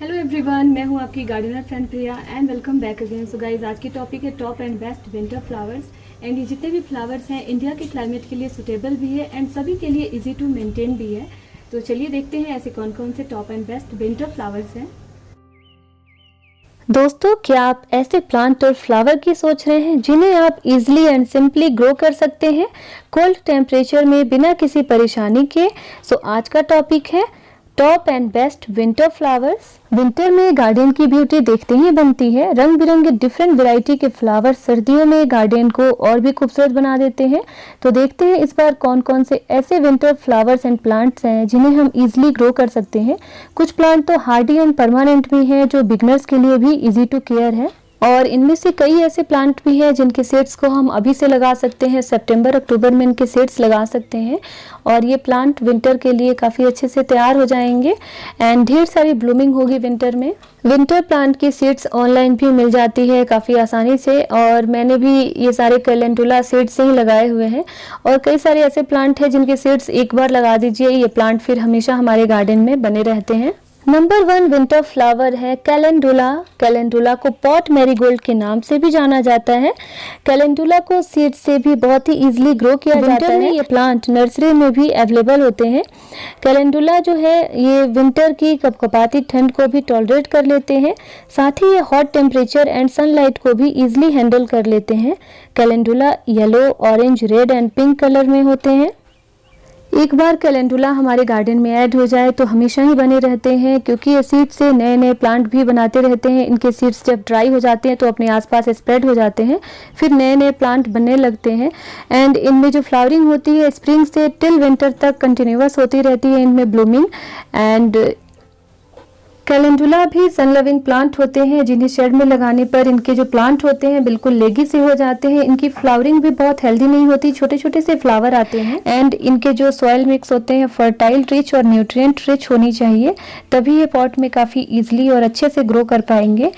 Hello everyone, मैं हूं आपकी gardener friend Priya and welcome back again. So guys, आज की टॉपिक है top and best winter flowers. And ये जितने भी फ्लावर्स हैं इंडिया के क्लाइमेट के लिए सुटेबल भी है एंड सभी के लिए इजी टू मेंटेन भी है। तो चलिए देखते हैं ऐसे कौन कौन से top and best winter flowers हैं। दोस्तों, क्या आप ऐसे प्लांट और फ्लावर की सोच रहे हैं जिन्हें आप इजीली एंड सिंपली ग्रो कर सकते हैं कोल्ड टेम्परेचर में बिना किसी परेशानी के? आज का टॉपिक है top and best winter flowers. Winter में गार्डन की ब्यूटी देखते ही बनती है। रंग बिरंगे डिफरेंट वैरायटी के फ्लावर्स सर्दियों में गार्डन को और भी खूबसूरत बना देते हैं। तो देखते हैं इस बार कौन कौन से ऐसे विंटर फ्लावर्स एंड प्लांट्स हैं जिन्हें हम इजीली ग्रो कर सकते हैं। कुछ प्लांट तो हार्डी एंड परमानेंट भी हैं जो बिगनर्स के लिए भी इजी टू केयर है, और इनमें से कई ऐसे प्लांट भी हैं जिनके सीड्स को हम अभी से लगा सकते हैं। सितंबर अक्टूबर में इनके सीड्स लगा सकते हैं और ये प्लांट विंटर के लिए काफ़ी अच्छे से तैयार हो जाएंगे एंड ढेर सारी ब्लूमिंग होगी विंटर में। विंटर प्लांट की सीड्स ऑनलाइन भी मिल जाती है काफ़ी आसानी से, और मैंने भी ये सारे कैलेंडुला सीड्स से ही लगाए हुए हैं। और कई सारे ऐसे प्लांट हैं जिनके सीड्स एक बार लगा दीजिए, ये प्लांट फिर हमेशा हमारे गार्डन में बने रहते हैं। नंबर 1 विंटर फ्लावर है कैलेंडुला। कैलेंडुला को पॉट मैरीगोल्ड के नाम से भी जाना जाता है। कैलेंडुला को सीड से भी बहुत ही इजीली ग्रो किया जाता है। ये प्लांट नर्सरी में भी अवेलेबल होते हैं। कैलेंडुला जो है ये विंटर की कपकपाती ठंड को भी टॉलरेट कर लेते हैं, साथ ही ये हॉट टेम्परेचर एंड सनलाइट को भी इजीली हैंडल कर लेते हैं। Calendula yellow, orange, red and pink colour में होते हैं। एक बार कैलेंडुला हमारे गार्डन में ऐड हो जाए तो हमेशा ही बने रहते हैं, क्योंकि ये सीड से नए नए प्लांट भी बनाते रहते हैं। इनके सीड्स जब ड्राई हो जाते हैं तो अपने आसपास स्प्रेड हो जाते हैं, फिर नए नए प्लांट बनने लगते हैं। एंड इनमें जो फ्लावरिंग होती है स्प्रिंग से टिल विंटर तक कंटिन्यूअस होती रहती है इनमें ब्लूमिंग। एंड कैलेंडुला भी सन लविंग प्लांट होते हैं जिन्हें शेड में लगाने पर इनके जो प्लांट होते हैं बिल्कुल लेगी से हो जाते हैं। इनकी फ्लावरिंग भी बहुत हेल्दी नहीं होती, छोटे छोटे से फ्लावर आते हैं। एंड इनके जो सॉइल मिक्स होते हैं फर्टाइल, रिच और न्यूट्रिएंट रिच होनी चाहिए, तभी ये पॉट में काफ़ी इजीली और अच्छे से ग्रो कर पाएंगे।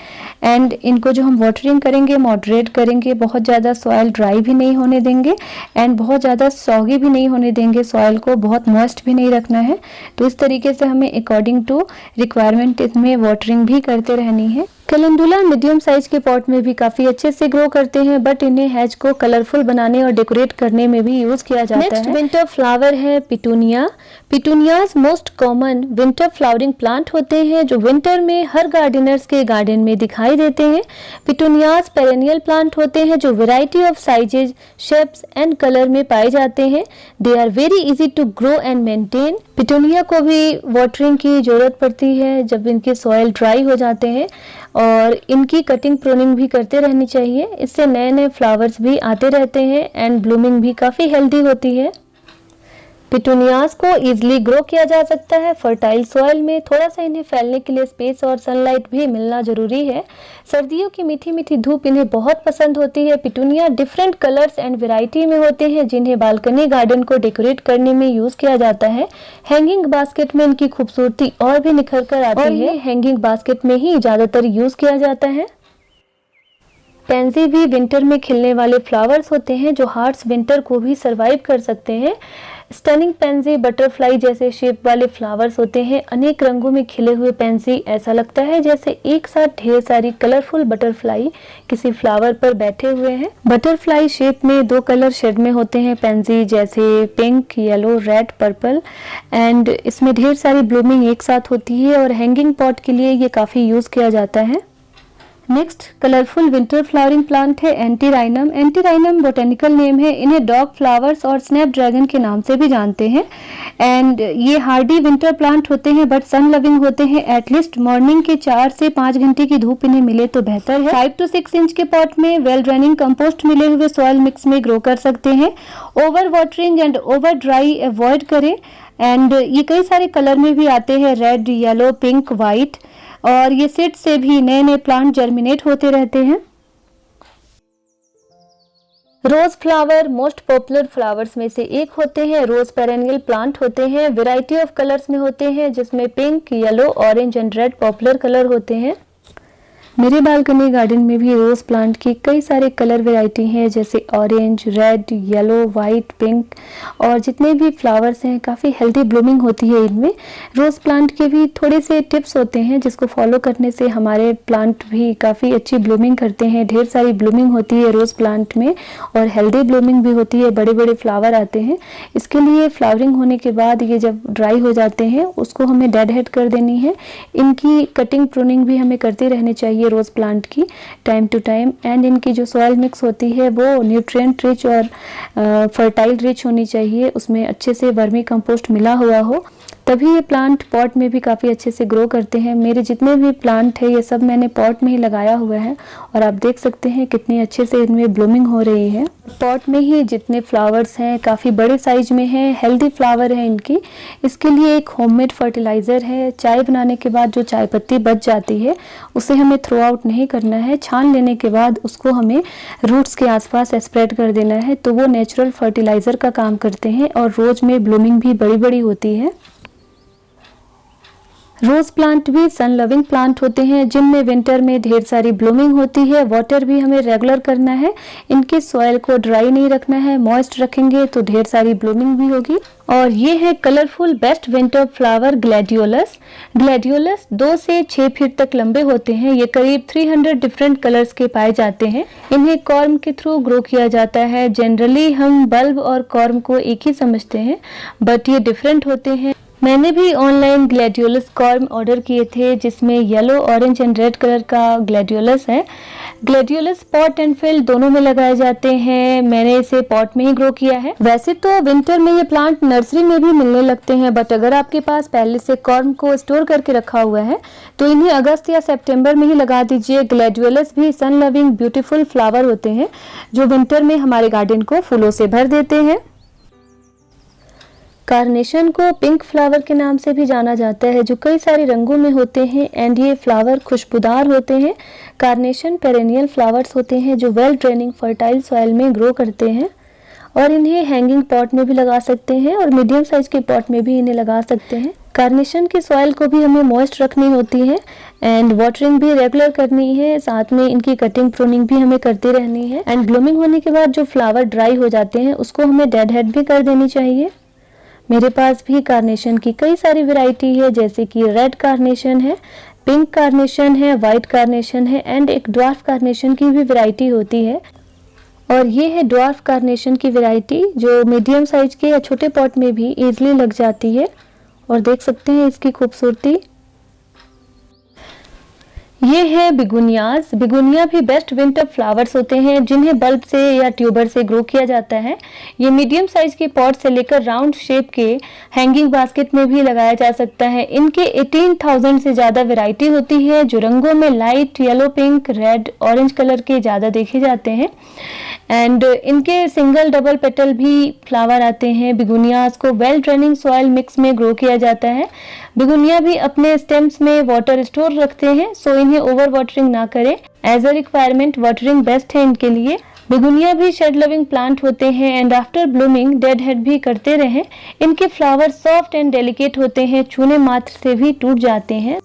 एंड इनको जो हम वाटरिंग करेंगे मॉडरेट करेंगे, बहुत ज़्यादा सॉइल ड्राई भी नहीं होने देंगे एंड बहुत ज़्यादा सॉगी भी नहीं होने देंगे। सॉइल को बहुत मॉइस्ट भी नहीं रखना है। तो इस तरीके से हमें अकॉर्डिंग टू रिक्वायरमेंट इसमें वाटरिंग भी करते रहनी है। कैलेंडुला मीडियम साइज के पॉट में भी काफी अच्छे से ग्रो करते हैं, बट इन्हें हैज को कलरफुल बनाने और डेकोरेट करने में भी यूज किया जाता है। नेक्स्ट विंटर फ्लावर है petunia. Petunias most common winter flowering plant होते हैं जो विंटर में हर गार्डनर्स के गार्डन में दिखाई देते हैं। पिटूनियाज पेरेनियल प्लांट होते हैं जो variety of sizes, shapes and colour में पाए जाते हैं। They are very easy to grow and maintain. Petunia को भी वाटरिंग की जरूरत पड़ती है जब इनके सॉइल ड्राई हो जाते हैं, और इनकी कटिंग प्रूनिंग भी करते रहनी चाहिए। इससे नए नए फ्लावर्स भी आते रहते हैं एंड ब्लूमिंग भी काफ़ी हेल्दी होती है। पिटूनियाज को इजीली ग्रो किया जा सकता है फर्टाइल सॉइल में। थोड़ा सा इन्हें फैलने के लिए स्पेस और सनलाइट भी मिलना जरूरी है। सर्दियों की मीठी मीठी धूप इन्हें बहुत पसंद होती है। Petunia different colours and variety में होते हैं जिन्हें बालकनी गार्डन को डेकोरेट करने में यूज किया जाता है। हैंगिंग बास्केट में इनकी खूबसूरती और भी निखर कर आती है। हैंगिंग बास्केट में ही ज्यादातर यूज किया जाता है। पेंजी भी विंटर में खिलने वाले फ्लावर्स होते हैं जो हार्श विंटर को भी सरवाइव कर सकते हैं। स्टनिंग पेंजी बटरफ्लाई जैसे शेप वाले फ्लावर्स होते हैं। अनेक रंगों में खिले हुए पेंजी ऐसा लगता है जैसे एक साथ ढेर सारी कलरफुल बटरफ्लाई किसी फ्लावर पर बैठे हुए हैं। बटरफ्लाई शेप में 2 कलर शेड में होते हैं पेंजी, जैसे pink, yellow, red, purple. And इसमें ढेर सारी ब्लूमिंग एक साथ होती है और हैंगिंग पॉट के लिए ये काफ़ी यूज़ किया जाता है। Next colourful winter flowering plant है एंटीराइनम। एंटीराइनम बोटेनिकल नेम है। इन्हें डॉग फ्लावर्स और स्नैप ड्रैगन के नाम से भी जानते हैं। एंड ये हार्डी विंटर प्लांट होते हैं बट सन लविंग होते हैं। एटलीस्ट मॉर्निंग के 4 से 5 घंटे की धूप इन्हें मिले तो बेहतर है। 5 to 6 इंच के पॉट में वेल ड्रेनिंग कंपोस्ट मिले हुए सॉइल मिक्स में ग्रो कर सकते हैं। Over watering and over dry avoid करें। एंड ये कई सारे कलर में भी आते हैं, रेड, येलो, पिंक, वाइट, और ये सीड से भी नए नए प्लांट जर्मिनेट होते रहते हैं। Rose flower most popular flowers में से एक होते हैं। रोज पेरेनियल प्लांट होते हैं। वैरायटी ऑफ कलर्स में होते हैं जिसमें pink, yellow, orange and red popular colour होते हैं। मेरे बालकनी गार्डन में भी रोज़ प्लांट की कई सारे कलर वैरायटी हैं, जैसे orange, red, yellow, white, pink, और जितने भी फ्लावर्स हैं काफ़ी हेल्दी ब्लूमिंग होती है इनमें। रोज़ प्लांट के भी थोड़े से टिप्स होते हैं जिसको फॉलो करने से हमारे प्लांट भी काफ़ी अच्छी ब्लूमिंग करते हैं। ढेर सारी ब्लूमिंग होती है रोज़ प्लांट में और हेल्दी ब्लूमिंग भी होती है, बड़े बड़े फ्लावर आते हैं। इसके लिए फ्लावरिंग होने के बाद ये जब ड्राई हो जाते हैं उसको हमें डेड हेड कर देनी है। इनकी कटिंग प्रूनिंग भी हमें करते रहनी चाहिए रोज़ प्लांट की टाइम टू टाइम। एंड इनकी जो सॉइल मिक्स होती है वो न्यूट्रिएंट रिच और फर्टाइल रिच होनी चाहिए, उसमें अच्छे से वर्मी कंपोस्ट मिला हुआ हो, तभी ये प्लांट पॉट में भी काफ़ी अच्छे से ग्रो करते हैं। मेरे जितने भी प्लांट है ये सब मैंने पॉट में ही लगाया हुआ है और आप देख सकते हैं कितनी अच्छे से इनमें ब्लूमिंग हो रही है। पॉट में ही जितने फ्लावर्स हैं काफ़ी बड़े साइज में हैं, हेल्दी फ्लावर है इनकी। इसके लिए एक होममेड फर्टिलाइज़र है। चाय बनाने के बाद जो चाय पत्ती बच जाती है उसे हमें थ्रो आउट नहीं करना है, छान लेने के बाद उसको हमें रूट्स के आसपास स्प्रेड कर देना है, तो वो नेचुरल फर्टिलाइज़र का काम करते हैं और रोज़ में ब्लूमिंग भी बड़ी बड़ी होती है। रोज़ प्लांट भी सन लविंग प्लांट होते हैं जिनमें विंटर में ढेर सारी ब्लूमिंग होती है। वाटर भी हमें रेगुलर करना है, इनके सॉइल को ड्राई नहीं रखना है, मॉइस्ट रखेंगे तो ढेर सारी ब्लूमिंग भी होगी। और ये है colourful best winter flower gladiolus. Gladiolus 2 से 6 फीट तक लंबे होते हैं। ये करीब 300 डिफरेंट कलर्स के पाए जाते हैं। इन्हें कॉर्म के थ्रू ग्रो किया जाता है। जनरली हम बल्ब और कॉर्म को एक ही समझते हैं, बट ये डिफरेंट होते हैं। मैंने भी ऑनलाइन ग्लैडियोलस कॉर्म ऑर्डर किए थे जिसमें yellow, orange and red colour का ग्लैडियोलस है। ग्लैडियोलस पॉट एंड फिल दोनों में लगाए जाते हैं। मैंने इसे पॉट में ही ग्रो किया है। वैसे तो विंटर में ये प्लांट नर्सरी में भी मिलने लगते हैं, बट अगर आपके पास पहले से कॉर्म को स्टोर करके रखा हुआ है तो इन्हें अगस्त या सितंबर में ही लगा दीजिए। ग्लैडियोलस भी सन लविंग ब्यूटीफुल फ्लावर होते हैं जो विंटर में हमारे गार्डन को फूलों से भर देते हैं। कार्नेशन को पिंक फ्लावर के नाम से भी जाना जाता है, जो कई सारे रंगों में होते हैं एंड ये फ्लावर खुशबूदार होते हैं। कार्नेशन पेरेनियल फ्लावर्स होते हैं जो वेल ड्रेनिंग फर्टाइल सॉइल में ग्रो करते हैं और इन्हें हैंगिंग पॉट में भी लगा सकते हैं और मीडियम साइज के पॉट में भी इन्हें लगा सकते हैं। कार्नेशन की सॉइल को भी हमें मॉइस्ट रखनी होती है एंड वाटरिंग भी रेगुलर करनी है, साथ में इनकी कटिंग प्रूनिंग भी हमें करती रहनी है। एंड ब्लूमिंग होने के बाद जो फ्लावर ड्राई हो जाते हैं उसको हमें डेड हेड भी कर देनी चाहिए। मेरे पास भी कार्नेशन की कई सारी वैरायटी है, जैसे कि रेड कार्नेशन है, पिंक कार्नेशन है, वाइट कार्नेशन है एंड एक ड्वार्फ कार्नेशन की भी वैरायटी होती है। और ये है ड्वार्फ कार्नेशन की वैरायटी जो मीडियम साइज के या छोटे पॉट में भी इजीली लग जाती है और देख सकते हैं इसकी खूबसूरती। ये है बिगुनियाज। बिगुनिया भी बेस्ट विंटर फ्लावर्स होते हैं जिन्हें बल्ब से या ट्यूबर से ग्रो किया जाता है। ये मीडियम साइज के पॉट से लेकर राउंड शेप के हैंगिंग बास्केट में भी लगाया जा सकता है। इनके 18,000 से ज़्यादा वैरायटी होती है जो रंगों में light yellow, pink, red, orange colour के ज़्यादा देखे जाते हैं एंड इनके सिंगल डबल पेटल भी फ्लावर आते हैं। बिगुनियाज को वेल ड्रेनिंग सॉइल मिक्स में ग्रो किया जाता है। बिगुनिया भी अपने स्टेम्स में वाटर स्टोर रखते हैं, सो इन्हें ओवर वाटरिंग ना करें। As a requirement watering best है इनके लिए। बिगुनिया भी शेड लविंग प्लांट होते हैं and after blooming dead head भी करते रहें। इनके फ्लावर सॉफ्ट एंड डेलिकेट होते हैं, छूने मात्र से भी टूट जाते हैं।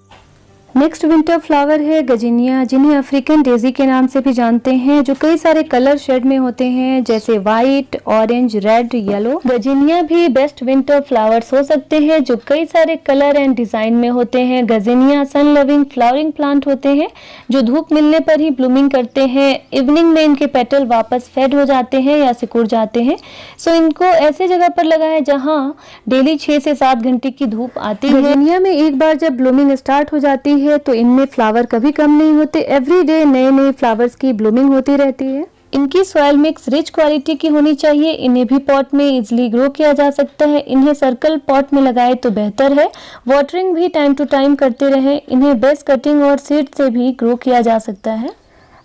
नेक्स्ट विंटर फ्लावर है गजीनिया, जिन्हें अफ्रीकन डेजी के नाम से भी जानते हैं, जो कई सारे कलर शेड में होते हैं जैसे वाइट, ऑरेंज, रेड, येलो। गजीनिया भी बेस्ट विंटर फ्लावर्स हो सकते हैं जो कई सारे कलर एंड डिजाइन में होते हैं। गजीनिया सन लविंग फ्लावरिंग प्लांट होते हैं जो धूप मिलने पर ही ब्लूमिंग करते हैं। इवनिंग में इनके पेटल वापस फेड हो जाते हैं या सिकुड़ जाते हैं, सो इनको ऐसे जगह पर लगाएं जहां डेली 6 से 7 घंटे की धूप आती है। गजीनिया में एक बार जब ब्लूमिंग स्टार्ट हो जाती है तो इनमें फ्लावर कभी कम नहीं होते। एवरी डे नए नए फ्लावर्स की ब्लूमिंग होती रहती है। इनकी सॉइल मिक्स रिच क्वालिटी की होनी चाहिए। इन्हें भी पॉट में इजीली ग्रो किया जा सकता है। इन्हें सर्कल पॉट में लगाए तो बेहतर है। वाटरिंग भी टाइम टू टाइम करते रहें। इन्हें बेस कटिंग और सीड से भी ग्रो किया जा सकता है।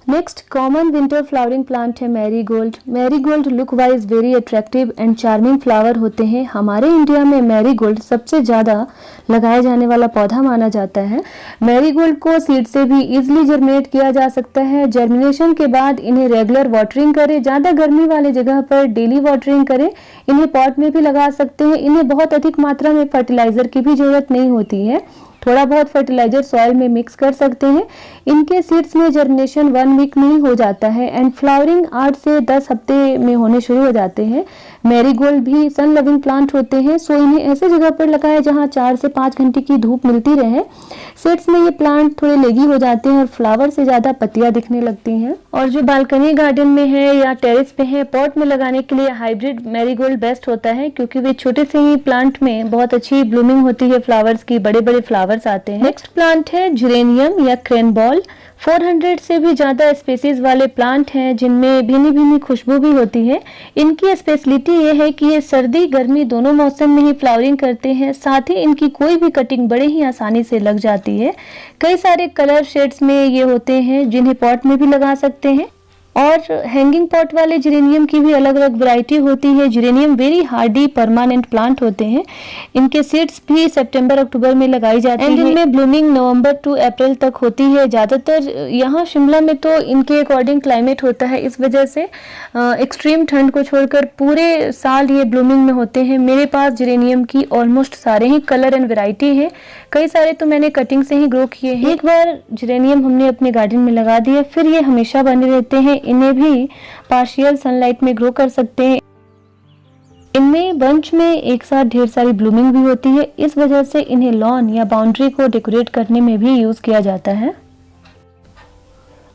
Next common winter flowering plant है marigold. Marigold look wise very attractive and charming flower होते हैं। हमारे इंडिया में मैरीगोल्ड सबसे ज़्यादा लगाया जाने वाला पौधा माना जाता है। मैरीगोल्ड को सीड से भी इजीली जर्मिनेट किया जा सकता है। जर्मिनेशन के बाद इन्हें रेगुलर वाटरिंग करें। ज़्यादा गर्मी वाले जगह पर डेली वाटरिंग करें। इन्हें पॉट में भी लगा सकते हैं। इन्हें बहुत अधिक मात्रा में फर्टिलाइजर की भी जरूरत नहीं होती है। थोड़ा बहुत फर्टिलाइजर सॉइल में मिक्स कर सकते हैं। इनके सीड्स में जर्मिनेशन 1 वीक में ही हो जाता है एंड फ्लावरिंग 8 से 10 हफ्ते में होने शुरू हो जाते हैं। मैरीगोल्ड भी सन लविंग प्लांट होते हैं, सो इन्हें ऐसे जगह पर लगाएं जहां 4 से 5 घंटे की धूप मिलती रहे। सीड्स में ये प्लांट थोड़े लेगी हो जाते हैं और फ्लावर से ज्यादा पत्तियां दिखने लगती हैं। और जो बालकनी गार्डन में है या टेरेस पे है, पॉट में लगाने के लिए हाइब्रिड मैरीगोल्ड बेस्ट होता है क्योंकि वे छोटे से ही प्लांट में बहुत अच्छी ब्लूमिंग होती है, फ्लावर्स की बड़े बड़े फ्लावर्स आते हैं। नेक्स्ट प्लांट है जेरेनियम या क्रेन बॉल। 400 से भी ज्यादा स्पीसीज वाले प्लांट हैं जिनमें भीनी भीनी खुशबू भी होती है। इनकी स्पेशलिटी ये है कि ये सर्दी गर्मी दोनों मौसम में ही फ्लावरिंग करते हैं, साथ ही इनकी कोई भी कटिंग बड़े ही आसानी से लग जाती है। कई सारे कलर शेड्स में ये होते हैं जिन्हें पॉट में भी लगा सकते हैं। और हैंगिंग पॉट वाले जेरेनियम की भी अलग अलग वैरायटी होती है। Geranium very Hardy permanent plant होते हैं। इनके सीड्स भी सितंबर अक्टूबर में लगाई जाती है। इनमें ब्लूमिंग नवंबर टू अप्रैल तक होती है। ज़्यादातर यहाँ शिमला में तो इनके अकॉर्डिंग क्लाइमेट होता है, इस वजह से एक्सट्रीम ठंड को छोड़कर पूरे साल ये ब्लूमिंग में होते हैं। मेरे पास जेरेनियम की ऑलमोस्ट सारे ही कलर एंड वेराइटी है। कई सारे तो मैंने कटिंग से ही ग्रो किए हैं। एक बार जेरेनियम हमने अपने गार्डन में लगा दिया फिर ये हमेशा बने रहते हैं। इन्हें भी पार्शियल सनलाइट में ग्रो कर सकते हैं। इनमें बंच में एक साथ ढेर सारी ब्लूमिंग भी होती है, इस वजह से इन्हें लॉन या बाउंड्री को डेकोरेट करने में भी यूज किया जाता है।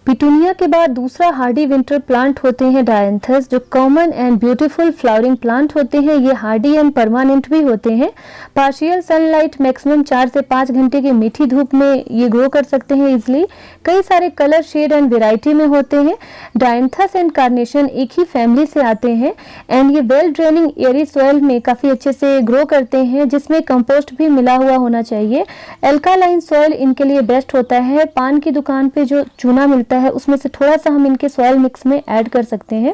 पिटूनिया के बाद दूसरा हार्डी विंटर प्लांट होते हैं डायंथस, जो common and beautiful flowering plant होते हैं। ये हार्डी एंड परमानेंट भी होते हैं। पार्शियल सनलाइट मैक्सिमम 4 से 5 घंटे की मीठी धूप में ये ग्रो कर सकते हैं इजिली। कई सारे कलर शेड एंड वेराइटी में होते हैं। डायंथस एंड कार्नेशन एक ही फैमिली से आते हैं एंड ये वेल ड्रेनिंग एयरी सॉइल में काफी अच्छे से ग्रो करते हैं, जिसमें कंपोस्ट भी मिला हुआ होना चाहिए। एल्कालाइन सॉइल इनके लिए बेस्ट होता है। पान की दुकान पे जो चूना मिलता है उसमें से थोड़ा सा हम इनके सॉइल मिक्स में ऐड कर सकते हैं।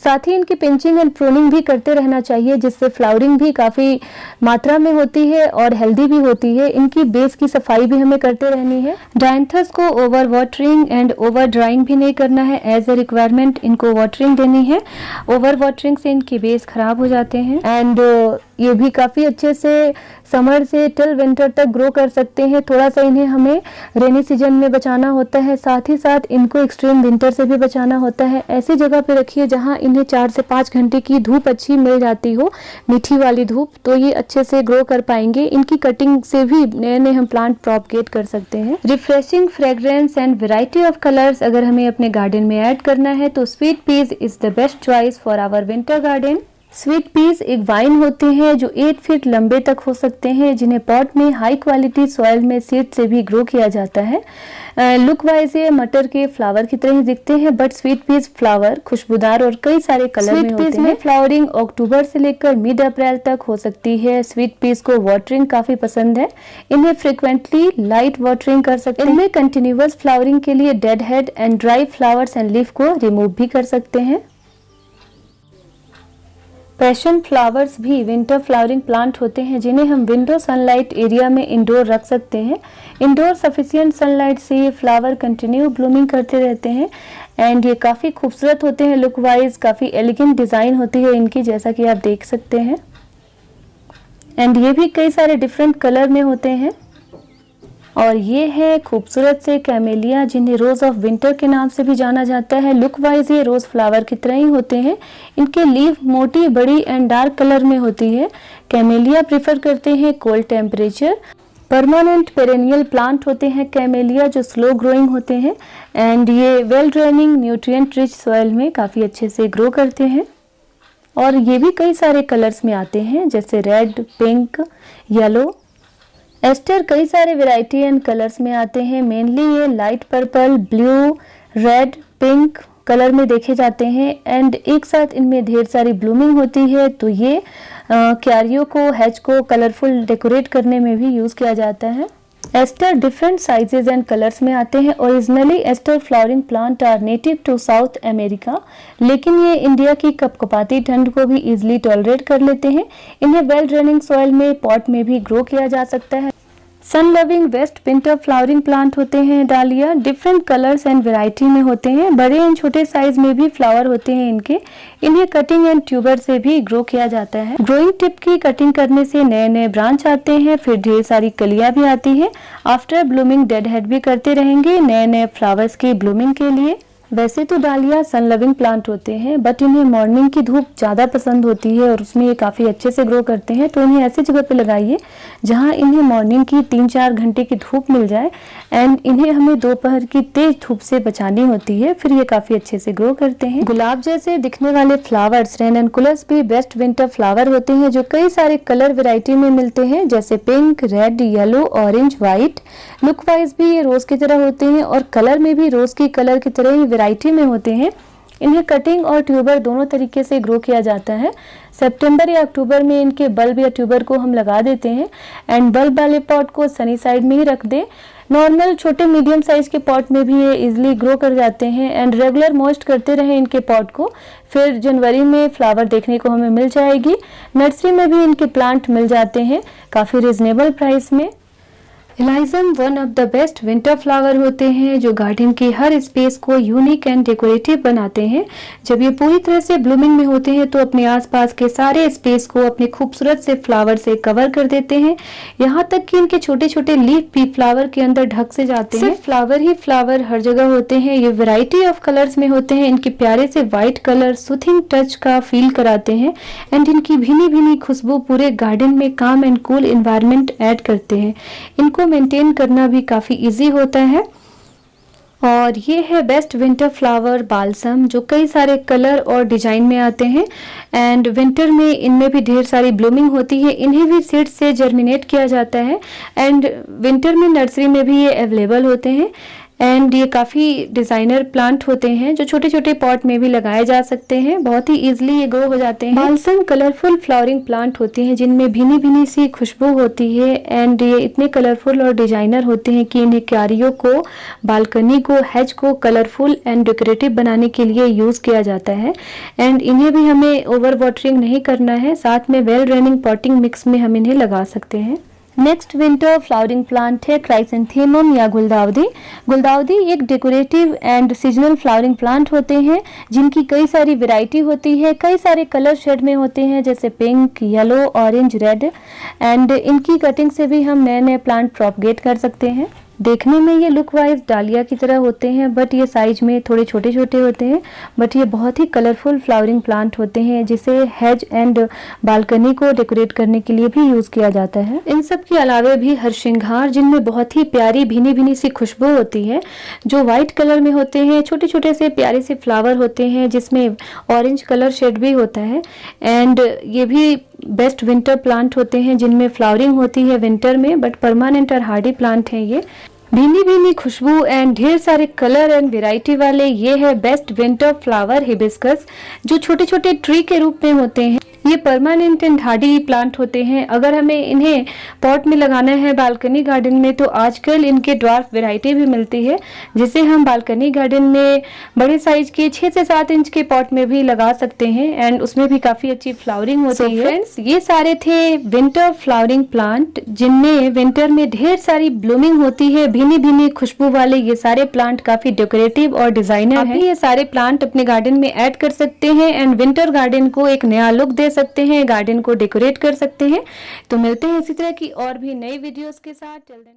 साथ ही इनकी पिंचिंग एंड प्रूनिंग भी करते रहना चाहिए, जिससे फ्लावरिंग भी काफी मात्रा में होती है और हेल्दी भी होती है। इनकी बेस की सफाई भी हमें करते रहनी है। डायंथस को over watering and over drawing भी नहीं करना है। एज ए रिक्वायरमेंट इनको वाटरिंग देनी है। ओवर वाटरिंग से इनके बेस खराब हो जाते हैं एंड ये भी काफी अच्छे से समर से टिल विंटर तक ग्रो कर सकते हैं। थोड़ा सा इन्हें हमें रेनी सीजन में बचाना होता है, साथ ही साथ इनको एक्सट्रीम विंटर से भी बचाना होता है। ऐसी जगह पे रखिए जहां इन्हें 4 से 5 घंटे की धूप अच्छी मिल जाती हो, मीठी वाली धूप, तो ये अच्छे से ग्रो कर पाएंगे। इनकी कटिंग से भी नए नए हम प्लांट प्रोपगेट कर सकते हैं। Refreshing fragrance and variety of colours अगर हमें अपने गार्डन में ऐड करना है तो sweet peas is the best choice for our winter garden. Sweet peas एक वाइन होते हैं जो 8 फीट लंबे तक हो सकते हैं, जिन्हें पॉट में हाई क्वालिटी सॉइल में सीड से भी ग्रो किया जाता है। लुक वाइज ये मटर के फ्लावर की तरह ही दिखते हैं, बट स्वीट पीस फ्लावर खुशबूदार और कई सारे कलर में होते हैं। स्वीट पीस में फ्लावरिंग अक्टूबर से लेकर मिड अप्रैल तक हो सकती है। स्वीट पीस को वाटरिंग काफी पसंद है। इन्हें फ्रिक्वेंटली लाइट वाटरिंग कर सकते हैं। इनमें कंटिन्यूअस फ्लावरिंग के लिए dead head and dry flowers and leaf को रिमूव भी कर सकते हैं। पैशन फ्लावर्स भी विंटर फ्लावरिंग प्लांट होते हैं, जिन्हें हम विंडो सनलाइट एरिया में इंडोर रख सकते हैं। इंडोर सफिशिएंट सनलाइट से ये फ्लावर कंटिन्यू ब्लूमिंग करते रहते हैं एंड ये काफ़ी खूबसूरत होते हैं। लुक वाइज काफ़ी एलिगेंट डिज़ाइन होती है इनकी, जैसा कि आप देख सकते हैं। एंड ये भी कई सारे डिफरेंट कलर में होते हैं। और ये है खूबसूरत से कैमेलिया, जिन्हें रोज ऑफ विंटर के नाम से भी जाना जाता है। लुक वाइज ये रोज फ्लावर की तरह ही होते हैं। इनके लीफ मोटी बड़ी एंड डार्क कलर में होती है। कैमेलिया प्रेफर करते हैं cold temperature. Permanent perennial plant होते हैं कैमेलिया, जो स्लो ग्रोइंग होते हैं एंड ये well draining nutrient rich soil में काफ़ी अच्छे से ग्रो करते हैं। और ये भी कई सारे कलर्स में आते हैं, जैसे रेड, पिंक, येलो। एस्टर कई सारे वैरायटी एंड कलर्स में आते हैं। मेनली ये light purple, blue, red, pink colour में देखे जाते हैं एंड एक साथ इनमें ढेर सारी ब्लूमिंग होती है। तो ये क्यारियों को, हैज को कलरफुल डेकोरेट करने में भी यूज किया जाता है। Aster different sizes and colours में आते हैं। Originally aster flowering plant are native to South America, लेकिन ये इंडिया की कपकपाती ठंड को भी इजीली टॉलरेट कर लेते हैं। इन्हें वेल ड्रेनिंग सॉइल में, पॉट में भी ग्रो किया जा सकता है। Sun loving best winter flowering plant होते हैं डालिया। डिफरेंट कलर्स एंड वैरायटी में होते हैं, बड़े एंड छोटे साइज में भी फ्लावर होते हैं इनके। इन्हें कटिंग एंड ट्यूबर से भी ग्रो किया जाता है। ग्रोइंग टिप की कटिंग करने से नए नए ब्रांच आते हैं, फिर ढेर सारी कलियां भी आती हैं। आफ्टर ब्लूमिंग डेड हेड भी करते रहेंगे नए नए फ्लावर्स की ब्लूमिंग के लिए। वैसे तो डालिया सन लविंग प्लांट होते हैं, बट इन्हें मॉर्निंग की धूप ज़्यादा पसंद होती है और उसमें ये काफ़ी अच्छे से ग्रो करते हैं। तो इन्हें ऐसी जगह पे लगाइए जहां इन्हें मॉर्निंग की 3-4 घंटे की धूप मिल जाए एंड इन्हें हमें दोपहर की तेज धूप से बचानी होती है, फिर ये काफ़ी अच्छे से ग्रो करते हैं। गुलाब जैसे दिखने वाले फ्लावर्स रेननकुलस भी बेस्ट विंटर फ्लावर होते हैं, जो कई सारे कलर वेराइटी में मिलते हैं, जैसे pink, red, yellow, orange, white. Look wise भी ये रोज की तरह होते हैं और कलर में भी रोज की कलर की तरह ही वैरायटी में होते हैं। इन्हें कटिंग और ट्यूबर दोनों तरीके से ग्रो किया जाता है। सितंबर या अक्टूबर में इनके बल्ब या ट्यूबर को हम लगा देते हैं एंड बल्ब वाले पॉट को सनी साइड में ही रख दें। नॉर्मल छोटे मीडियम साइज के पॉट में भी ये इजीली ग्रो कर जाते हैं एंड रेगुलर मॉइस्ट करते रहें इनके पॉट को, फिर जनवरी में फ्लावर देखने को हमें मिल जाएगी। नर्सरी में भी इनके प्लांट मिल जाते हैं काफ़ी रिजनेबल प्राइस में। Alyssum one of the best winter flower होते हैं, जो गार्डन के हर स्पेस को यूनिक एंड डेकोरेटिव बनाते हैं। जब ये पूरी तरह से ब्लूमिंग में होते हैं तो अपने आसपास के सारे स्पेस को अपने खूबसूरत से फ्लावर से कवर कर देते हैं, यहाँ तक कि इनके छोटे छोटे लीफ भी फ्लावर के अंदर ढक से जाते हैं। फ्लावर ही फ्लावर हर जगह होते हैं, ये वैरायटी ऑफ कलर्स में होते हैं। इनके प्यारे से व्हाइट कलर सूथिंग टच का फील कराते हैं एंड इनकी भीनी भीनी खुशबू पूरे गार्डन में काम एंड कूल एनवायरनमेंट ऐड करते हैं। इनको मेंटेन करना भी काफ़ी इजी होता है। और ये है बेस्ट विंटर फ्लावर बालसम, जो कई सारे कलर और डिजाइन में आते हैं एंड विंटर में इनमें भी ढेर सारी ब्लूमिंग होती है। इन्हें भी सीड से जर्मिनेट किया जाता है एंड विंटर में नर्सरी में भी ये अवेलेबल होते हैं एंड ये काफ़ी डिज़ाइनर प्लांट होते हैं, जो छोटे छोटे पॉट में भी लगाए जा सकते हैं। बहुत ही इजीली ये ग्रो हो जाते हैं। बालसम कलरफुल फ्लावरिंग प्लांट होते हैं जिनमें भीनी भीनी सी खुशबू होती है एंड ये इतने कलरफुल और डिजाइनर होते हैं कि इन्हें क्यारियों को, बालकनी को, हेज को कलरफुल एंड डेकोरेटिव बनाने के लिए यूज़ किया जाता है एंड इन्हें भी हमें ओवर वाटरिंग नहीं करना है, साथ में वेल ड्रेनिंग पॉटिंग मिक्स में हम इन्हें लगा सकते हैं। नेक्स्ट विंटर फ्लावरिंग प्लांट है क्राइसेंथेमम या गुलदाउदी। गुलदाउदी एक decorative and seasonal flowering plant होते हैं जिनकी कई सारी वैरायटी होती है, कई सारे कलर शेड में होते हैं, जैसे pink, yellow, orange, red and इनकी कटिंग से भी हम नए नए प्लांट प्रोपगेट कर सकते हैं। देखने में ये लुक वाइज डालिया की तरह होते हैं, बट ये साइज में थोड़े छोटे छोटे होते हैं, बट ये बहुत ही कलरफुल फ्लावरिंग प्लांट होते हैं जिसे हेज एंड बालकनी को डेकोरेट करने के लिए भी यूज़ किया जाता है। इन सब के अलावा भी हर श्रृंगार, जिनमें बहुत ही प्यारी भीनी भीनी सी खुशबू होती है, जो वाइट कलर में होते हैं। छोटे छोटे से प्यारे से फ्लावर होते हैं जिसमें ऑरेंज कलर शेड भी होता है एंड ये भी बेस्ट विंटर प्लांट होते हैं जिनमें फ्लावरिंग होती है विंटर में, बट परमानेंट और हार्डी प्लांट हैं ये। भीनी भीनी खुशबू एंड ढेर सारे कलर एंड वैरायटी वाले ये है बेस्ट विंटर फ्लावर हिबिस्कस, जो छोटे छोटे ट्री के रूप में होते हैं। ये परमानेंट एंड हार्डी प्लांट होते हैं। अगर हमें इन्हें पॉट में लगाना है बालकनी गार्डन में तो आजकल इनके ड्वार्फ वैरायटी भी मिलती है, जिसे हम बालकनी गार्डन में बड़े साइज के 6 से 7 इंच के पॉट में भी लगा सकते हैं एंड उसमें भी काफ़ी अच्छी फ्लावरिंग होती है। फ्रेंड्स, ये सारे थे विंटर फ्लावरिंग प्लांट जिनमें विंटर में ढेर सारी ब्लूमिंग होती है, भीनी भीनी खुशबू वाले। ये सारे प्लांट काफ़ी डेकोरेटिव और डिजाइनर हैं। ये सारे प्लांट अपने गार्डन में ऐड कर सकते हैं एंड विंटर गार्डन को एक नया लुक दे सकते हैं, गार्डन को डेकोरेट कर सकते हैं। तो मिलते हैं इसी तरह की और भी नई वीडियोस के साथ। Till then